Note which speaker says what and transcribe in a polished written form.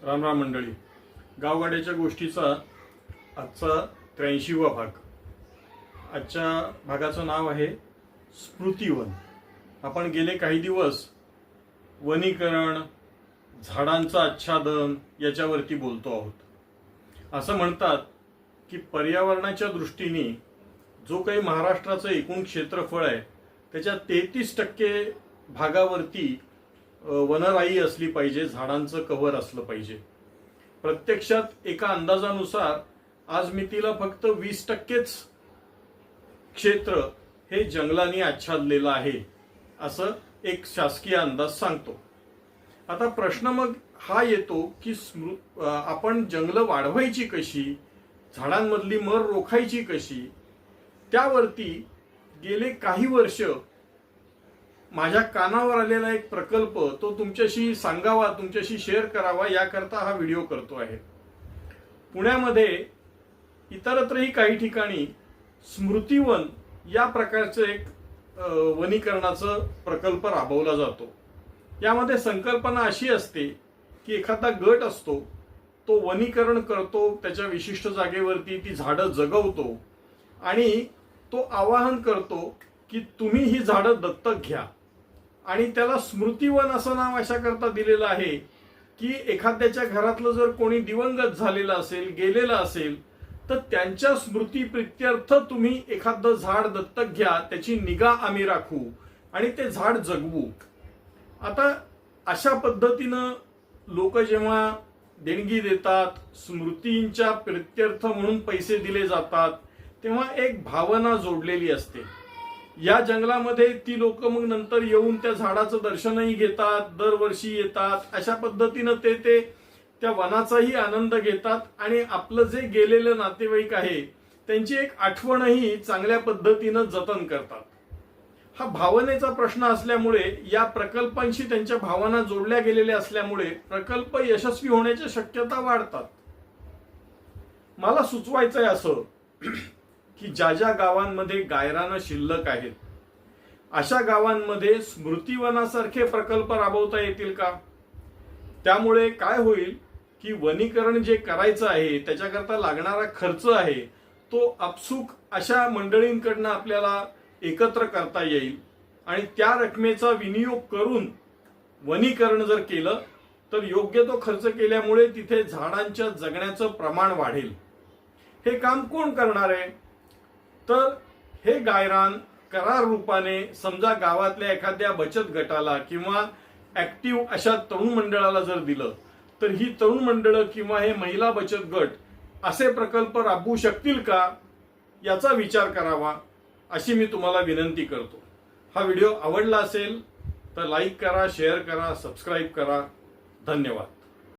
Speaker 1: राम राम मंडळी. गावगाड्याच्या गोष्टीचा आजचा 83वा भाग. आजच्या भागाचं नाव आहे स्मृतिवन. आपण गेले काही दिवस वनीकरण, झाडांचं आच्छादन याच्यावरती बोलतो आहोत. असं म्हणतात की पर्यावरणाच्या दृष्टीने जो काही महाराष्ट्राचं एकूण क्षेत्रफळ आहे त्याच्या 33% भागावरती वनराई असली पाहिजे, झाडांचं कव्हर असलं पाहिजे. प्रत्यक्षात एका अंदाजानुसार आज मितीला फक्त 20%च क्षेत्र हे जंगलांनी आच्छादलेलं आहे असं एक शासकीय अंदाज सांगतो. आता प्रश्न मग हा येतो की आपण जंगलं वाढवायची कशी, झाडांमधली मर रोखायची कशी. त्यावरती गेले काही वर्ष माझ्या कानावर आलेला एक प्रकल्प तो तुमच्याशी सांगावा, तुमच्याशी शेअर करावा याकरता हा व्हिडिओ करतो आहे. पुण्यामध्ये इतरत्रही काही ठिकाणी स्मृतिवन या प्रकारचं एक वनीकरणाचा प्रकल्प राबवला जातो. यामध्ये संकल्पना अशी असते की एखादा गट असतो, तो वनीकरण करतो, त्याच्या विशिष्ट जागेवरती ती झाडं जगवतो आणि तो आवाहन करतो की तुम्ही ही झाडं दत्तक घ्या. आणि त्याला स्मृतिवन असं नाव अशा करता दिलेलं आहे की एखाद्याच्या घरातलं जर कोणी दिवंगत झालेलं असेल, गेलेलं असेल, तर त्यांच्या स्मृतीप्रित्यर्थ तुम्ही एखादं झाड दत्तक घ्या, त्याची निगा आम्ही राखू आणि ते झाड जगवू. आता अशा पद्धतीनं लोक जेव्हा देणगी देतात, स्मृतींच्या प्रित्यर्थ म्हणून पैसे दिले जातात, तेव्हा एक भावना जोडलेली असते. या जंगलामध्ये ती लोक मग नंतर येऊन त्या झाडाचं दर्शनही घेतात, दरवर्षी येतात. अशा पद्धतीनं ते त्या वनाचाही आनंद घेतात आणि आपलं जे गेलेलं नातेवाईक आहे त्यांची एक आठवणही चांगल्या पद्धतीनं जतन करतात. हा भावनेचा प्रश्न असल्यामुळे या प्रकल्पांशी त्यांच्या भावना जोडल्या गेलेल्या असल्यामुळे प्रकल्प यशस्वी होण्याच्या शक्यता वाढतात. मला सुचवायचंय असं की ज्या ज्या गावांमध्ये गायरानं शिल्लक आहेत अशा गावांमध्ये स्मृतिवनासारखे प्रकल्प राबवता येतील का. त्यामुळे काय होईल की वनीकरण जे करायचं आहे त्याच्याकरता लागणारा खर्च आहे तो आपसूक अशा मंडळींकडनं आपल्याला एकत्र करता येईल आणि त्या रकमेचा विनियोग करून वनीकरण जर केलं तर योग्य तो खर्च केल्यामुळे तिथे झाडांच्या जगण्याचं प्रमाण वाढेल. हे काम कोण करणार आहे, तर हे गायरान करार रूपाने समजा गावातल्या एखाद्या बचत गटाला किंवा ऍक्टिव्ह अशा तरुण मंडळाला जर दिलं तर ही तरुण मंडळं किंवा हे महिला बचत गट असे प्रकल्प राबवू शकतील का याचा विचार करावा अशी मी तुम्हाला विनंती करतो. हा व्हिडिओ आवडला असेल तर लाईक करा, शेअर करा, सबस्क्राईब करा. धन्यवाद.